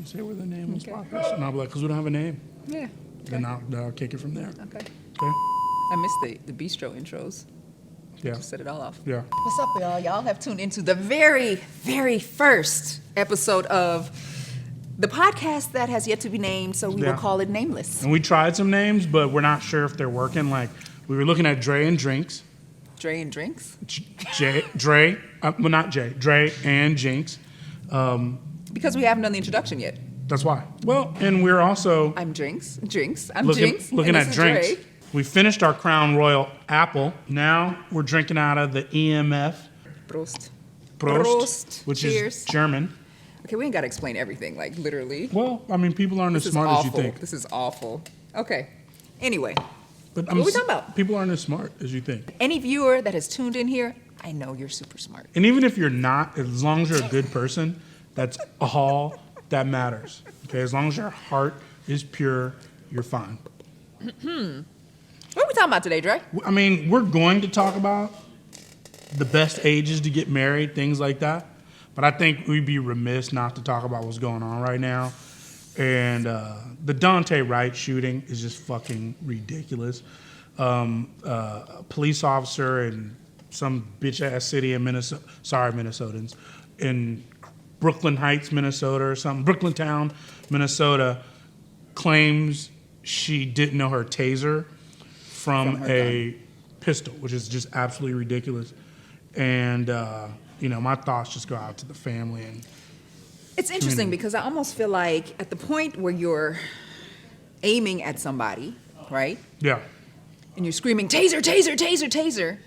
Say where the name is podcast. And I'll be like, because we don't have a name. Yeah. Okay. Then I'll kick it from there. Okay. Okay? I missed the bistro intros. Yeah. Just set it all off. Yeah. What's up, y'all? Y'all have tuned into the very, very first episode of the podcast that has yet to be named, so we will call it Nameless. And we tried some names, but we're not sure if they're working. Like, we were looking at Dre and Jynxx. Dre and Jynxx? Dre and Jynxx. Because we haven't done the introduction yet. That's why. Well, and we're also... I'm Jynxx. Looking at Jynxx. We finished our Crown Royal Apple. Now we're drinking out of the EMF. Prost. Which Cheers. is German. Okay, we ain't got to explain everything, like literally. Well, I mean, people aren't as smart as you think. This is awful. Okay. Anyway, but what are we talking about? People aren't as smart as you think. Any viewer that has tuned in here, I know you're super smart. And even if you're not, as long as you're a good person, that's all that matters. Okay, as long as your heart is pure, you're fine. What are we talking about today, Dre? I mean, we're going to talk about the best ages to get married, things like that. But I think we'd be remiss not to talk about what's going on right now. And the Dante Wright shooting is just fucking ridiculous. A police officer in some bitch-ass city in Minnesota, Minnesotans, in Brooklyn Heights, Minnesota or something, Brooklyntown, Minnesota, claims she didn't know her taser from a pistol, which is just absolutely ridiculous. And, my thoughts just go out to the family. And it's interesting because I almost feel like at the point where you're aiming at somebody, right? Yeah. And you're screaming, taser, taser, taser, taser,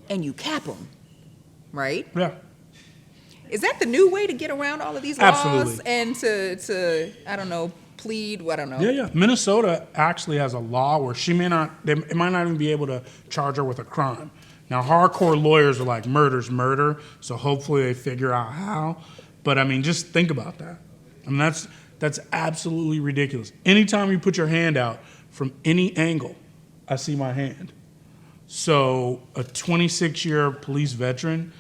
and you cap them, right? Yeah. Is that the new way to get around all of these laws? Absolutely. And to I don't know, plead, I don't know. Yeah. Minnesota actually has a law where it might not even be able to charge her with a crime. Now, hardcore lawyers are like, murder's murder, so hopefully they figure out how. But, I mean, just think about that. I mean, that's absolutely ridiculous. Anytime you put your hand out from any angle, I see my hand. So a 26-year police veteran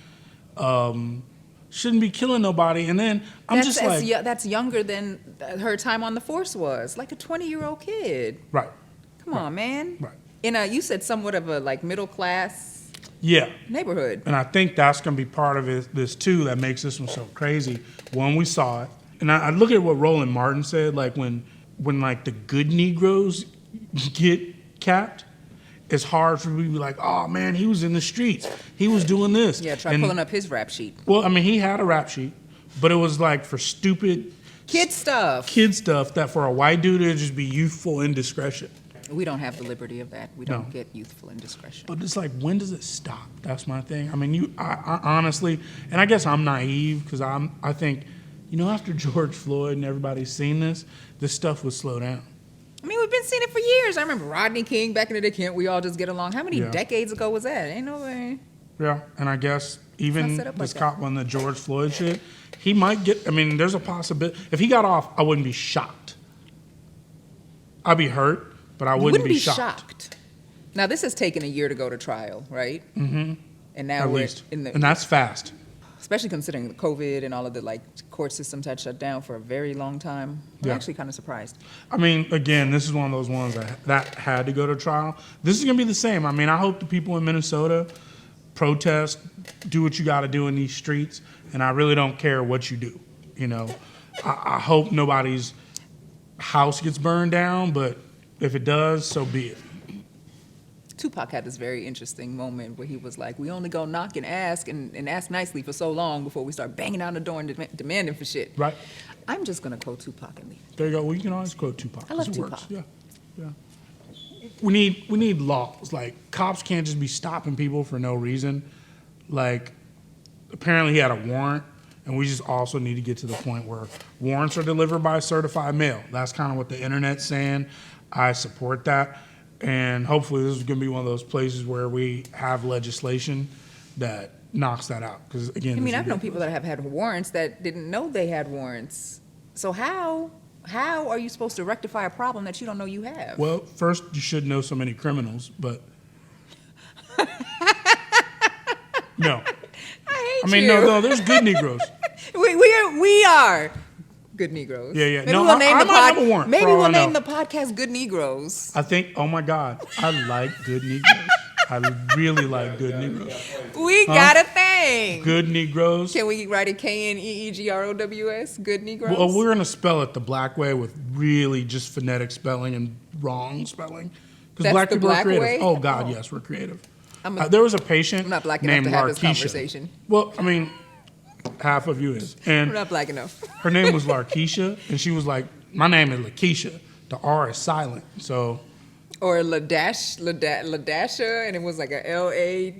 shouldn't be killing nobody. And then that's younger than her time on the force was, like a 20-year-old kid. Right. Come on, man. Right. In you said somewhat of a like middle class. Yeah. Neighborhood. And I think that's going to be part of this, too, that makes this one so crazy. When we saw it, and I look at what Roland Martin said, like when like the good Negroes get capped, it's hard for me to be like, oh, man, he was in the streets. He was doing this. Yeah, try pulling up his rap sheet. Well, I mean, he had a rap sheet, but it was like for stupid... Kid stuff that for a white dude, it'd just be youthful indiscretion. We don't have the liberty of that. We don't get youthful indiscretion. But it's like, when does it stop? That's my thing. I mean, I honestly, and I guess I'm naive because I think, after George Floyd and everybody's seen this stuff would slow down. I mean, we've been seeing it for years. I remember Rodney King back in the day. Can't we all just get along? How many decades ago was that? Ain't no way. Yeah, and I guess even this cop on the George Floyd shit, he might get. I mean, there's a possibility. If he got off, I wouldn't be shocked. I'd be hurt. But I wouldn't be shocked. Now, this has taken a year to go to trial, right? Mm-hmm. And now and that's fast. Especially considering the COVID and all of the court systems had shut down for a very long time. I'm actually kind of surprised. I mean, again, this is one of those ones that had to go to trial. This is going to be the same. I mean, I hope the people in Minnesota protest, do what you got to do in these streets, and I really don't care what you do. I hope nobody's house gets burned down, but if it does, so be it. Tupac had this very interesting moment where he was like, we only go knock and ask nicely for so long before we start banging on the door and demanding for shit. Right. I'm just going to quote Tupac and leave. There you go. Well, you can always quote Tupac. I love Tupac. Works. Yeah. We need laws. Like, cops can't just be stopping people for no reason. Like, apparently he had a warrant, and we just also need to get to the point where warrants are delivered by certified mail. That's kind of what the internet's saying. I support that, and hopefully this is going to be one of those places where we have legislation that knocks that out. Because again, I've known people that have had warrants that didn't know they had warrants. So how are you supposed to rectify a problem that you don't know you have? Well, first you should know so many criminals, but no. I hate you. No, there's good Negroes. We are Good Negros. Yeah, yeah. Maybe No, we'll name I the might have a warrant, Maybe for all we'll I know. name the podcast Good Negros. I think, oh my God, I like Good Negroes. I really like Good Negroes. We got a thing. Good Negroes. Can we write it K-N-E-E-G-R-O-W-S? Good Negros? Well, we're going to spell it the black way with really just phonetic spelling and wrong spelling. Because That's black the people black are creative. way? Oh, God, Oh. yes, we're creative. I'm There was a patient I'm not black enough named to have this Larkeisha. conversation. Well, I mean, half of you is. We're And not black enough. her name was Larkeisha, and she was like, my name is Lakeisha. The R is silent. So, Or Ladasha, and it was like a L-A-A,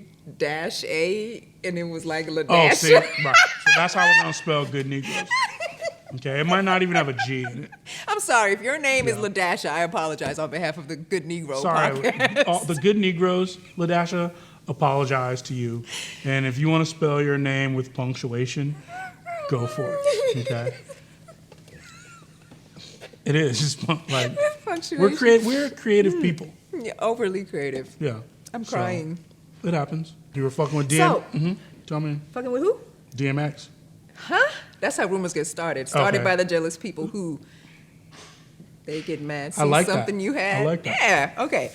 and it was like Ladasha. see, right. So that's how we're going to spell Good Negroes. Okay, it might not even have a G in it. I'm sorry. If your name is Yeah. Ladasha, I apologize on behalf of the Good Negro Sorry, podcast. all the Good Negroes, Ladasha, apologize to you. And if you want to spell your name with punctuation, go for it. Okay. It is. It's like Punctuation. we're creative people. Yeah, overly creative. Yeah. I'm So, crying. it happens. You were fucking with DM. So- Tell me, Fucking with who? DMX. Huh? That's how rumors get started. Started Okay. by the jealous people who they get mad. See I like that. something you had. I like that. Yeah. Okay.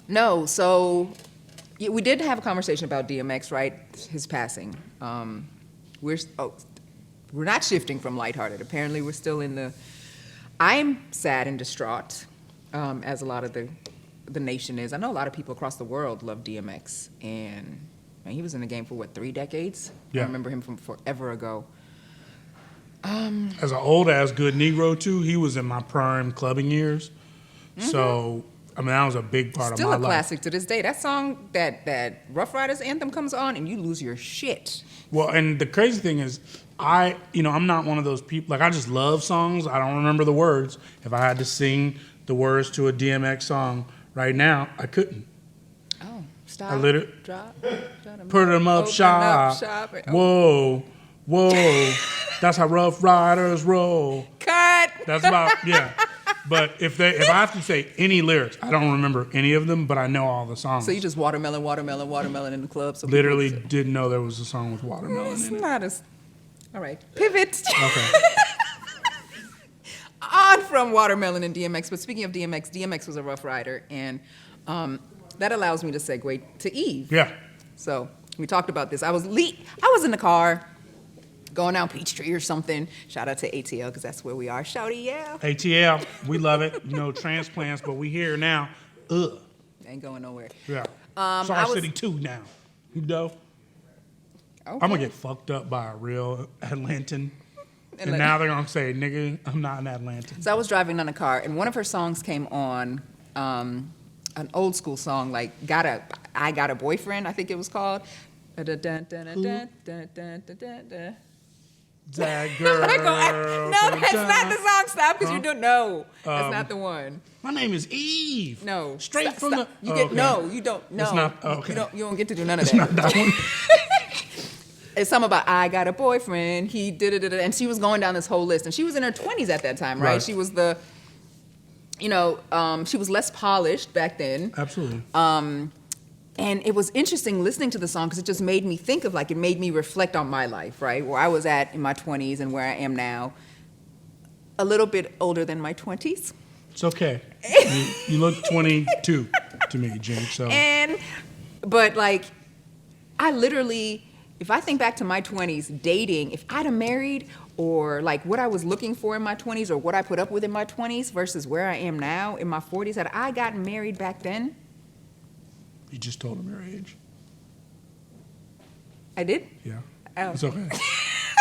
No. So yeah, we did have a conversation about DMX, right? His passing. We're not shifting from lighthearted. Apparently, we're still in the. I'm sad and distraught, as a lot of the nation is. I know a lot of people across the world love DMX, and man, he was in the game for 3 decades. Yeah. I remember him from forever ago. As an old ass Good Negro too, he was in my prime clubbing years. So I mean, that was a big part Still of a my life. classic to this day. That song, that Rough Riders anthem comes on, and you lose your shit. Well, and the crazy thing is, I'm not one of those people. Like, I just love songs. I don't remember the words. If I had to sing the words to a DMX song right now, I couldn't. Oh, stop. I lit it. Drop. Put 'em up Open shop. Oh, Whoa. That's how Rough Riders roll. cut. That's about, yeah. But if I have to say any lyrics, I don't remember any of them, but I know all the songs. So you just watermelon in the club. So Literally people- didn't know there was a song with watermelon It's in it. not as. All right. Pivot. Okay. On from watermelon and DMX. But speaking of DMX, DMX was a Rough Rider, and that allows me to segue to Eve. Yeah. So we talked about this. I was in the car going down Peachtree or something. Shout out to ATL because that's where we are. Shouty, yeah. ATL, we love it. Transplants, but we here now. Ugh. Ain't going nowhere. Yeah. I Star was- City 2 now. Okay. I'm going to get fucked up by a real Atlantan. And like- now they're going to say, nigga, I'm not an Atlantan. So I was driving on a car, and one of her songs came on, an old school song, like I Got a Boyfriend, I think it was called. That girl. No, that's not the song. Stop, because you don't know. That's not the one. My name is Eve. No. Straight Stop, from stop. the. You Oh, get okay. no. You don't. No. It's not- okay. You don't get to do none of It's that. not that one. It's something about I got a boyfriend. He did it, and she was going down this whole list, and she was in her 20s at that time, right? Right. She was she was less polished back then. Absolutely. And it was interesting listening to the song because it just made me think of it made me reflect on my life, right? Where I was at in my 20s and where I am now. A little bit older than my 20s. It's okay. You look 22 to me, Jynxx. So. But I literally, if I think back to my 20s, dating, if I'd have married or what I was looking for in my 20s or what I put up with in my 20s versus where I am now in my 40s, had I gotten married back then, You just told him your age. I did. Yeah. Oh. It's okay.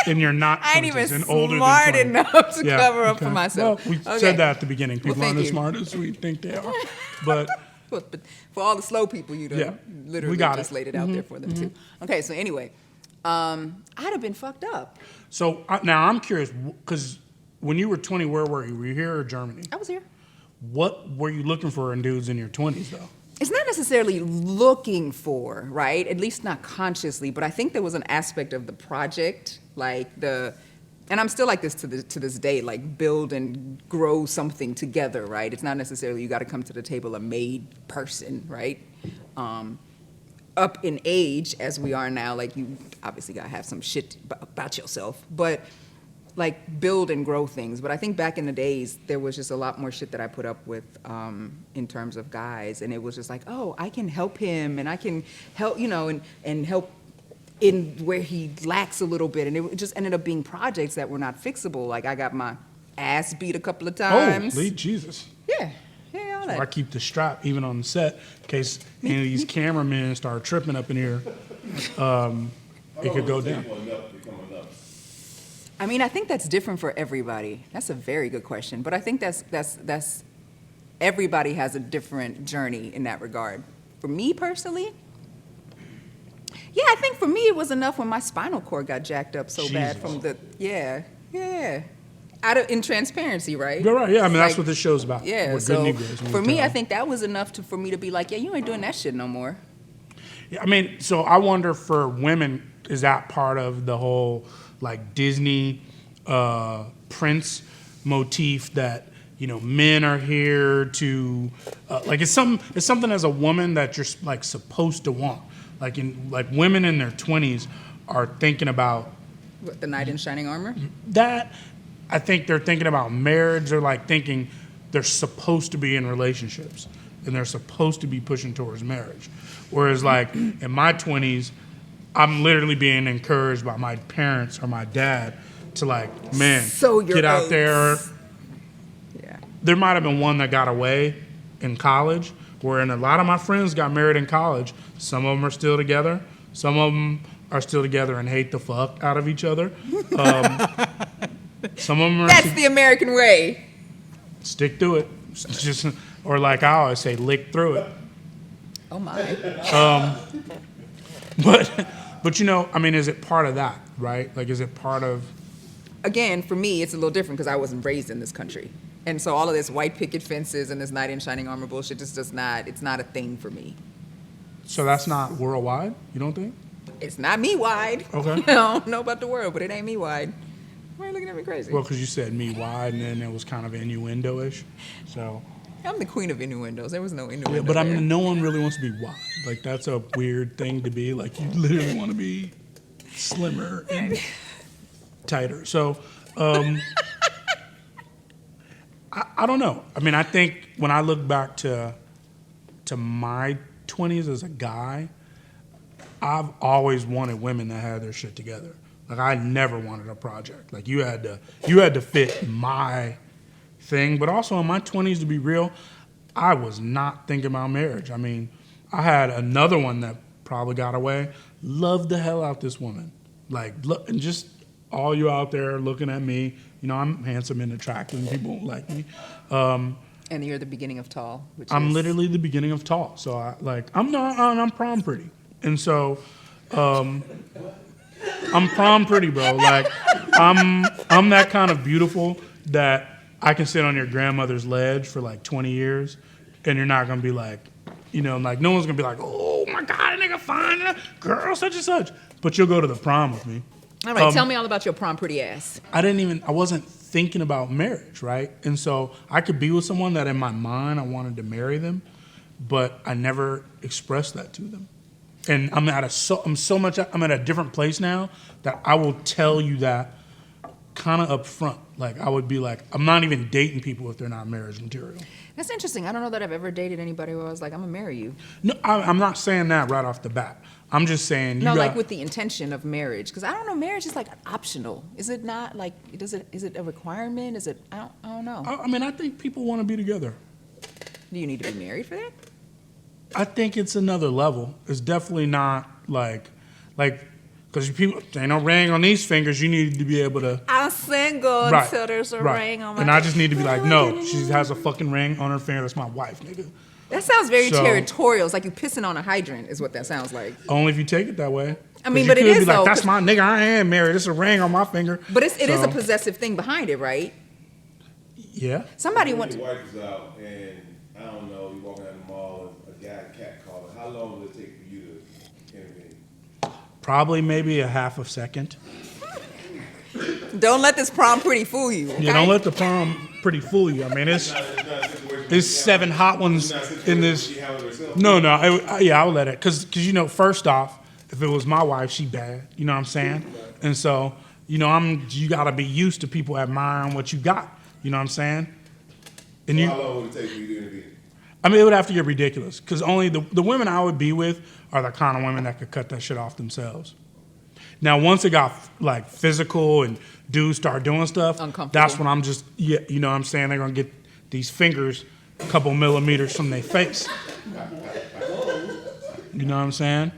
And you're not 20s I ain't even and older smart than 20. enough to Yeah, cover up okay. for myself. Well, we Okay. said that at the beginning. People Well, aren't thank as you. smart as we think they are. But But for all the slow people, you Yeah, literally we got just it. laid it out there for them too. Okay, so anyway, I'd have been fucked up. so now I'm curious, because when you were 20, where were you? Were you here or Germany? I was here. What were you looking for in dudes in your 20s, though? It's not necessarily looking for, right? At least not consciously, but I think there was an aspect of the project, and I'm still like this to this day, build and grow something together, right? It's not necessarily you got to come to the table a made person, right? Up in age as we are now, you obviously got to have some shit about yourself, but like build and grow things. But I think back in the days, there was just a lot more shit that I put up with in terms of guys. And it was just like, oh, I can help him and I can help, and help in where he lacks a little bit. And it just ended up being projects that were not fixable. Like I got my ass beat a couple of times. Holy Jesus. Yeah, all that. I keep the strap even on the set in case any of these cameramen start tripping up in here. It could go down. I mean, I think that's different for everybody. That's a very good question. But I think that's everybody has a different journey in that regard. For me personally, yeah, I think for me it was enough when my spinal cord got jacked up so bad from the in transparency, right? You're right. Yeah, I mean that's what this show's about. Yeah, so Good Negros, for me, I think that was enough for me to be like, yeah, you ain't doing that shit no more. Yeah, I mean, so I wonder for women, is that part of the whole like Disney Prince motif that men are here to like it's something as a woman that you're like supposed to want. Like women in their 20s are thinking about what, the knight in shining armor. That I think they're thinking about marriage. They're like thinking they're supposed to be in relationships and they're supposed to be pushing towards marriage. Whereas like in my 20s, I'm literally being encouraged by my parents or my dad to like, man, get out there. Yeah. There might have been one that got away in college, wherein a lot of my friends got married in college. Some of them are still together. Some of them are still together and hate the fuck out of each other. Some of them are... That's the American way. Stick to it. Just, or like I always say, lick through it. Oh my. But I mean, is it part of that, right? Like, is it part of... Again, for me, it's a little different because I wasn't raised in this country. And so all of this white picket fences and this knight in shining armor bullshit just does not, it's not a thing for me. So that's not worldwide, you don't think? It's not me wide. Okay. I don't know about the world, but it ain't me wide. Why are you looking at me crazy? Well, because you said me wide, and then it was kind of innuendo-ish. So... I'm the queen of innuendos. There was no innuendo. Yeah, but I mean, there. no one really wants to be wide. Like, that's a weird thing to be. Like, you literally want to be slimmer and tighter. So, I don't know. I mean, I think when I look back to my 20s as a guy, I've always wanted women that had their shit together. Like, I never wanted a project. Like, you had to fit my thing. But also in my 20s, to be real, I was not thinking about marriage. I mean, I had another one that probably got away. Loved the hell out this woman. Like, look, and just all you out there looking at me, I'm handsome and attractive and people won't like me. And you're the beginning of tall. I'm literally the beginning of tall. So I'm prom pretty. And so I'm prom pretty, bro. Like I'm that kind of beautiful that I can sit on your grandmother's ledge for like 20 years and you're not going to be like, like no one's going to be like, oh my God, nigga, fine, girl, such and such. But you'll go to the prom with me. All right, tell me all about your prom pretty ass. I wasn't thinking about marriage, right? And so I could be with someone that in my mind I wanted to marry them, but I never expressed that to them. And I'm at a different place now that I will tell you that kind of up front. Like, I would be like, I'm not even dating people if they're not marriage material. That's interesting. I don't know that I've ever dated anybody where I was like, I'm going to marry you. No, I'm not saying that right off the bat. I'm just saying like with the intention of marriage. Because I don't know, marriage is like optional. Is it not? Like, is it a requirement? Is it, I don't know. I mean, I think people want to be together. Do you need to be married for that? I think it's another level. It's definitely not like, because people, there ain't no ring on these fingers. You need to be able to. I'm single until there's a ring on my finger. And I just need to be like, no, she has a fucking ring on her finger. That's my wife, nigga. That sounds very territorial. It's like you pissing on a hydrant is what that sounds like. Only if you take it that way. I mean, but it is, be like, though. That's my nigga. I am married. It's a ring on my finger. But it is a possessive thing behind it, right? Yeah. Somebody went. Your wife is out, and I don't know. You walking out the mall, a guy catcalling. How long will it take for you to intervene? Probably maybe a half a second. Don't let this prom pretty fool you. Okay? Yeah, don't let the prom pretty fool you. I mean, there's 7 hot ones in this. No, I would let it. Because first off, if it was my wife, she bad. You know what I'm saying? And so You you got to be used to people admiring what you got. You know what I'm saying? And So how long would it take for you to intervene? I mean, it would have to get ridiculous because only the women I would be with are the kind of women that could cut that shit off themselves. Now, once it got like physical and dudes start doing stuff, that's when I'm just, you know what I'm saying? They're going to get these fingers a couple millimeters from their face. You know what I'm saying?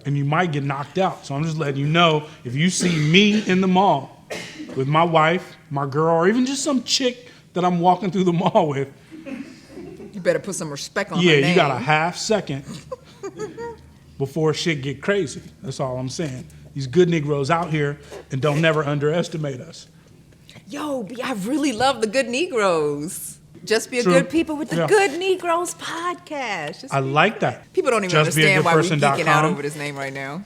And you might get knocked out. So I'm just letting you know, if you see me in the mall with my wife, my girl, or even just some chick that I'm walking through the mall with, You better put some respect on her yeah, name. you got a half second before shit get crazy. That's all I'm saying. These good Negroes out here, and don't never underestimate us. Yo, I really love the Good Negroes. Just be a True. good people with the Yeah. Good Negroes podcast. I like that. People don't even understand why we're geeking out JustBeAGoodPerson.com. over this name right now.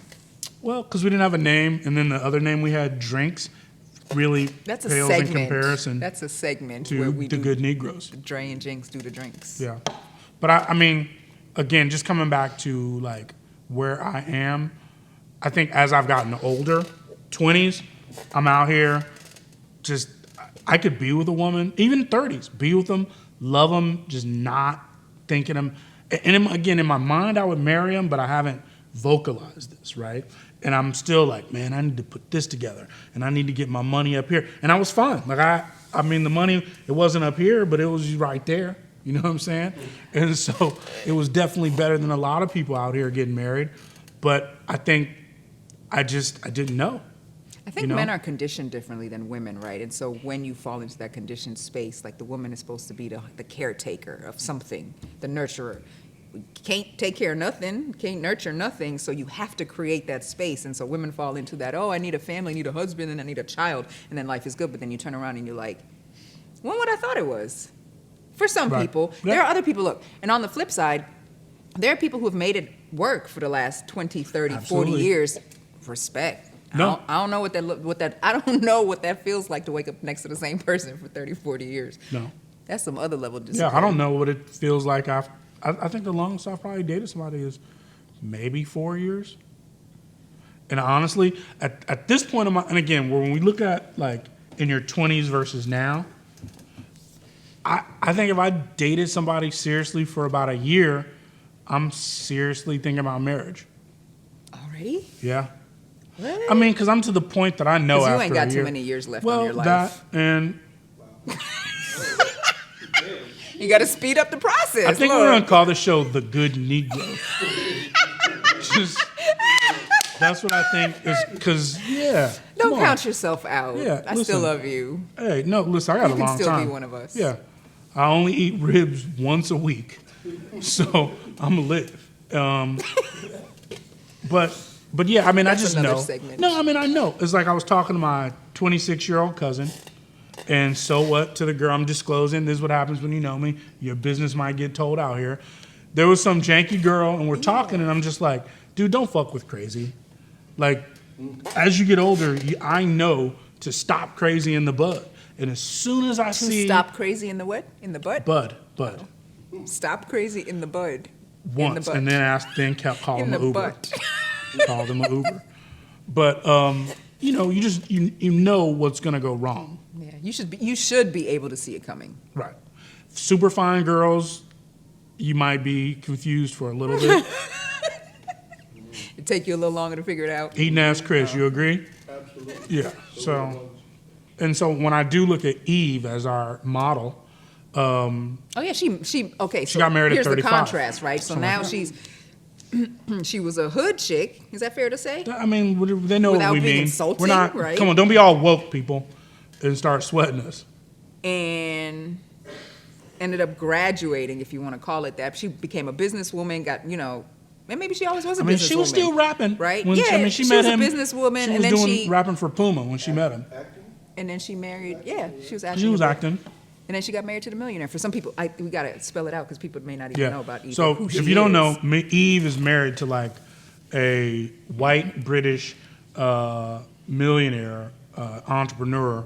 Well, because we didn't have a name, and then the other name we had, Jynxx, really That's a pales segment. in comparison That's a segment to where we the do Good Negroes. Dre and Jynxx do the drinks. Yeah. But I mean, again, just coming back to like where I am, I think as I've gotten older, 20s, I'm out here just, I could be with a woman, even 30s, be with them, love them, just not thinking them. And again, in my mind, I would marry them, but I haven't vocalized this, right? And I'm still like, man, I need to put this together, and I need to get my money up here. And I was fine. Like I mean, the money, it wasn't up here, but it was right there. You know what I'm saying? And so it was definitely better than a lot of people out here getting married. But I think I didn't know. I think men are conditioned differently than women, right? And so when you fall into that conditioned space, like the woman is supposed to be the caretaker of something, the nurturer. Can't take care of nothing, can't nurture nothing, so you have to create that space. And so women fall into that, oh, I need a family, I need a husband, and I need a child, and then life is good. But then you turn around and you're like, when would I thought it was? For some Right. people. Yeah. There are other people, look, and on the flip side, there are people who have made it work for the last 20, 30, Absolutely. 40 years. Respect. No. I don't know I don't know what that feels like to wake up next to the same person for 30, 40 years. No. That's some other level of discipline. Yeah, I don't know what it feels like. I think the longest I've probably dated somebody is maybe 4 years. And honestly, at this point in my, and again, when we look at like in your 20s versus now, I think if I dated somebody seriously for about a year, I'm seriously thinking about marriage. Already? Yeah. What? I mean, because I'm to the point that I know 'Cause after you ain't got a too year, many years left well, on your life. that and You got to speed up the process. I think Look. we're gonna call the show "The Good Negro." Just that's what I think is because Don't come on. count yourself out. Yeah, I listen. still love you. Hey, no, listen, I got You a can long still time. be one of us. Yeah, I only eat ribs once a week, so I'm gonna live. But yeah, I mean, That's I just another know. segment. No, I mean, I know. It's like I was talking to my 26-year-old cousin, and so what? To the girl, I'm disclosing. This is what happens when you know me. Your business might get told out here. There was some janky girl, and we're talking, and I'm just like, dude, don't fuck with crazy. Like, as you get older, I know to stop crazy in the bud. And as soon as I see Stop crazy in the what? In the butt? bud Stop crazy in the bud. once, butt. and then kept calling In him the Uber. butt. Called him an Uber. But you know, you know what's gonna go wrong. Yeah, you should be able to see it coming. Right. Super fine girls, you might be confused for a little bit. It take you a little longer to figure it out. Eating ass Chris, you agree? Absolutely. Yeah. So when I do look at Eve as our model, Oh yeah, she okay. She got married at here's 35. the contrast, right? So Something now like that. she's she was a hood chick. Is that fair to say? I mean, they know Without what we being mean. insulting, We're not. right? Come on, don't be all woke, people, and start sweating us. And ended up graduating, if you want to call it that. She became a businesswoman. Got and maybe she always was a businesswoman. I mean, she was still rapping, right? When Yeah, she she met was a him. businesswoman, She and was then doing she- rapping for Puma when she met him. Acting? And then she married. Yeah, she was acting. She was in a- acting. And then she got married to the millionaire. For some people, we gotta spell it out because people may not even Yeah. know about Eve. So who if she you don't is. know, Eve is married to like a white British millionaire entrepreneur.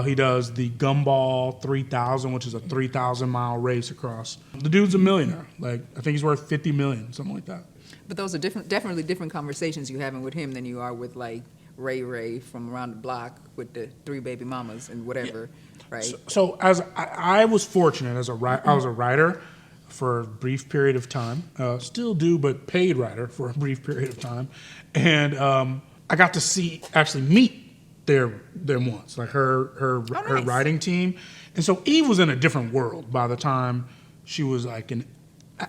He does the Gumball 3000, which is a 3,000-mile race across. The dude's a millionaire. Like I think he's worth $50 million, something like that. But those are definitely different conversations you're having with him than you are with like Ray from around the block with the 3 baby mamas and whatever, right? So as I was fortunate as I was a writer for a brief period of time, still do, but paid writer for a brief period of time, and I got to actually meet them once, like her nice. writing team, and so Eve was in a different world by the time she was like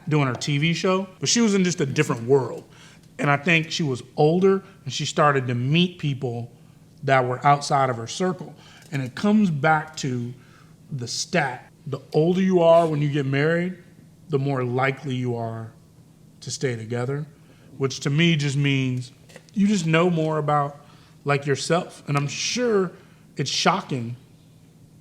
doing her TV show, but she was in just a different world, and I think she was older and she started to meet people that were outside of her circle, and it comes back to the stat: the older you are when you get married, the more likely you are to stay together, which to me just means you just know more about like yourself. And I'm sure it's shocking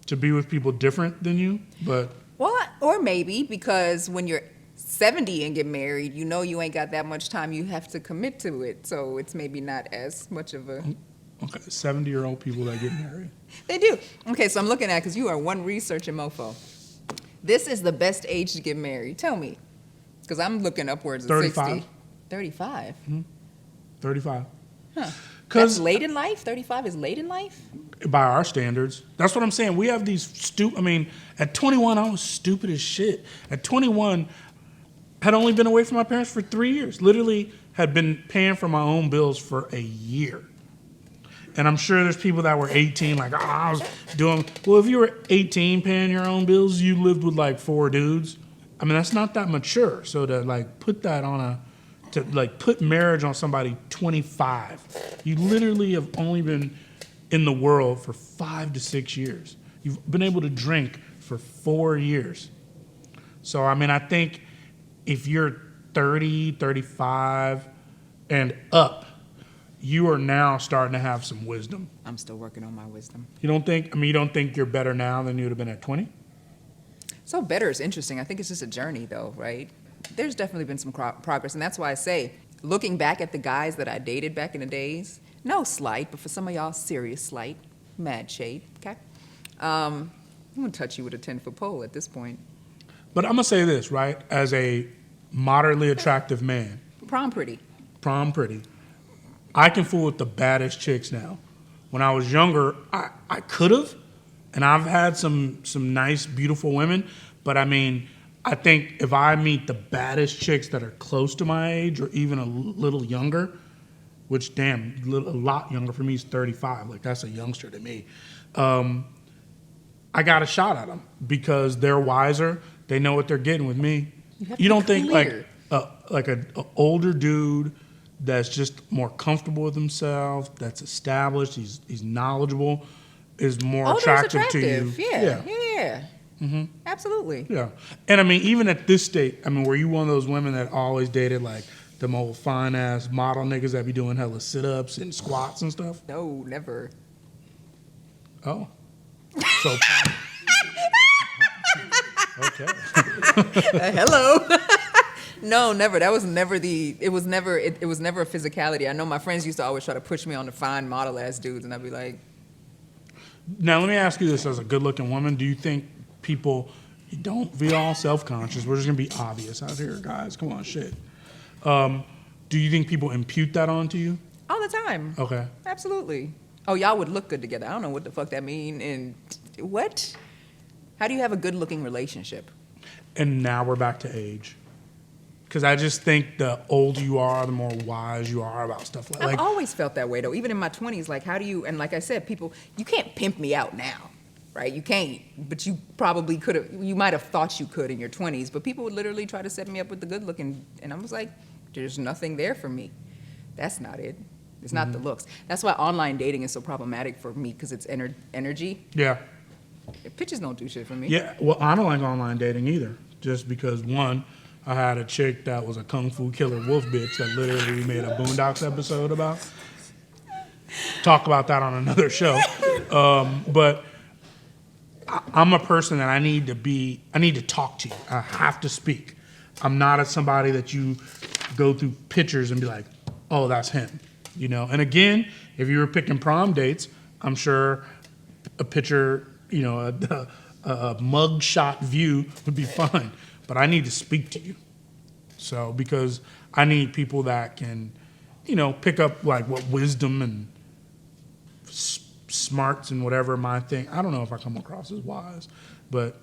to be with people different than you, but Well, or maybe because when you're 70 and get married, you know you ain't got that much time you have to commit to it. So it's maybe not as much of a... okay, 70-year-old people that get married. They do. Okay, so I'm looking at, because you are one researching mofo. This is the best age to get married. Tell me. Because I'm looking upwards of 35. 60. 35? 35. Huh. Because That's late in life? 35 is late in life? by our standards, that's what I'm saying. We have these at 21, I was stupid as shit. At 21, had only been away from my parents for 3 years. Literally had been paying for my own bills for a year. And I'm sure there's people that were 18, like, I was doing, well, if you were 18 paying your own bills, you lived with like 4 dudes. I mean, that's not that mature. So to like put that to like put marriage on somebody 25, you literally have only been in the world for 5 to 6 years. You've been able to drink for 4 years. So, I mean, I think if you're 30, 35 and up, you are now starting to have some wisdom. I'm still working on my wisdom. You don't think you're better now than you would have been at 20? So better is interesting. I think it's just a journey, though, right? There's definitely been some progress, and that's why I say, looking back at the guys that I dated back in the days, no slight, but for some of y'all, serious slight, mad shade, okay? I'm going to touch you with a 10-foot pole at this point. But I'm going to say this, right? As a moderately attractive man, Prom pretty. I can fool with the baddest chicks now. When I was younger, I could have, and I've had some nice, beautiful women, but I mean, I think if I meet the baddest chicks that are close to my age or even a little younger, which damn, a lot younger for me is 35, like that's a youngster to me, I got a shot at them because they're wiser, they know what they're getting with me. You don't think like an older dude that's just more comfortable with himself, that's established, he's knowledgeable, is more attractive to you. Yeah. Mm-hmm. Absolutely. Yeah. And I mean, even at this state, I mean, were you one of those women that always dated like them old fine ass model niggas that be doing hella sit ups and squats and stuff? No, never. Oh. So okay. Hello. No, never. That was never it was never a physicality. I know my friends used to always try to push me on the fine model ass dudes, and I'd be like, now let me ask you this: as a good looking woman, do you think people, don't be all self conscious? We're just gonna be obvious out here, guys. Come on, shit. Do you think people impute that onto you? all the time. Okay. Absolutely. Oh, y'all would look good together. I don't know what the fuck that mean. And what? How do you have a good looking relationship? And now we're back to age. Because I just think the older you are, the more wise you are about stuff like that. I've always felt that way, though. Even in my 20s, like, how do you, and like I said, people, you can't pimp me out now, right? You can't, but you probably could have, you might have thought you could in your 20s, but people would literally try to set me up with the good looking, and I was like, there's nothing there for me. That's not it. It's not the looks. That's why online dating is so problematic for me, because it's energy. Yeah. Pictures don't do shit for me. Yeah, well, I don't like online dating either. Just because, one, I had a chick that was a kung fu killer wolf bitch that literally we made a Boondocks episode about. Talk about that on another show. But I'm a person that I need to talk to you. I have to speak. I'm not somebody that you go through pictures and be like, oh, that's him. You know, and again, if you were picking prom dates, I'm sure a picture, you know, a mug shot view would be fine. But I need to speak to you. So, because I need people that can, you know, pick up like what wisdom and smarts and whatever my thing. I don't know if I come across as wise, but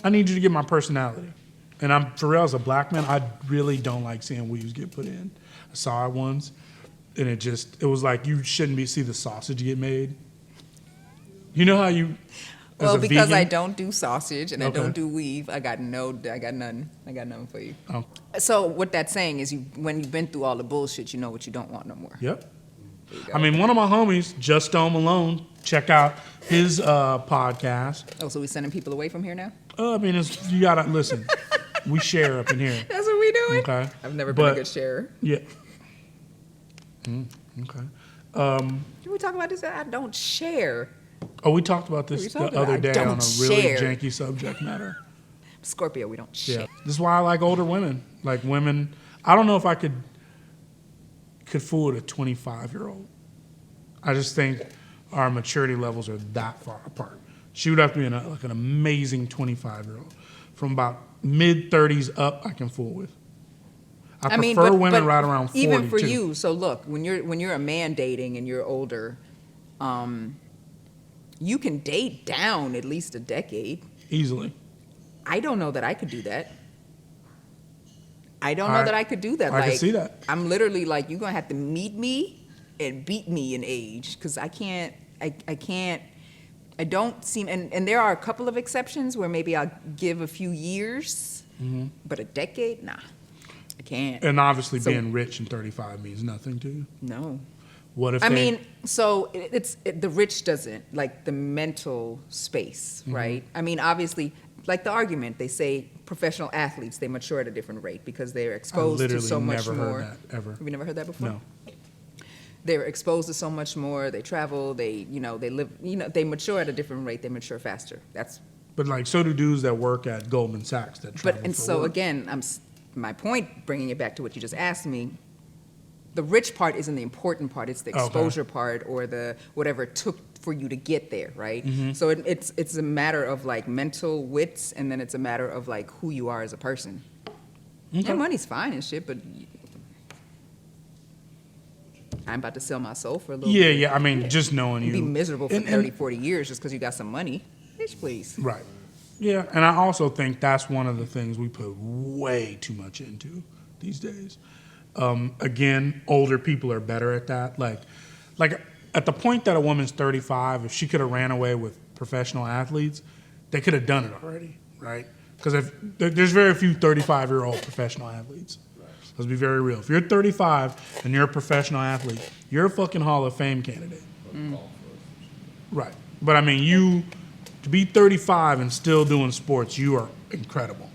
I need you to get my personality. And I'm for real, as a black man, I really don't like seeing weaves get put in. I saw it once, and it was like you shouldn't see the sausage get made. You know how you. Well, because vegan, I don't do sausage and I Okay. don't do weave, I got none for you. Oh, So what that's saying is, when you've been through all the bullshit, you know what you don't want no more. yep. There you go. I mean, one of my homies, Just Malone, check out his podcast. Oh, so we sending people away from here now? I mean, you gotta listen. We share up in here. That's what we doing? Okay. I've never been a But- good sharer. Yeah. Okay. Can we talk about this? I don't share. Oh, we talked about this We the talked about other I day don't on a really share. janky subject matter. Scorpio, we don't share. Yeah. This is why I like older women. Like women, I don't know if I could fool with a 25-year-old. I just think our maturity levels are that far apart. She would have to be an amazing 25-year-old. From about mid-30s up, I can fool with. I prefer women right around 40, even for too. you. So look, when you're a man dating and you're older, you can date down at least a decade. Easily. I don't know that I could do that. I don't know that I could do that. I can see that. I'm literally like, you're gonna have to meet me and beat me in age, because I can't. I don't seem, and there are a couple of exceptions where maybe I'll give a few years, but a decade, nah, I can't. And obviously So- being rich in 35 means nothing to you. No. What if I mean, so the rich doesn't, like the mental space, right? I mean, obviously, like the argument, they say professional athletes, they mature at a different rate because they're I exposed to literally so much never more. heard that, ever. Have you never heard that before? No. They're exposed to so much more. They travel. They live. They mature at a different rate. They mature faster. That's. But like, so do dudes that work at Goldman Sachs that travel And for so work. again, my point, bringing it back to what you just asked me. The rich part isn't the important part. It's the Okay. exposure part, or the whatever it took for you to get there, right? Mm-hmm. So it's a matter of like mental wits, and then it's a matter of like who you are as a person. Okay. And money's fine and shit, but I'm about to sell my soul for a little bit. Yeah. I mean, just knowing you. Be miserable for And- 30, 40 years just because you got some money. Bitch, please. Right. Yeah, and I also think that's one of the things we put way too much into these days. Again, older people are better at that. Like at the point that a woman's 35, if she could have ran away with professional athletes, they could have done it already, right? Because there's very few 35-year-old professional athletes. Let's be very real. If you're 35 and you're a professional athlete, you're a fucking Hall of Fame candidate. Right. But I mean, to be 35 and still doing sports, you are incredible.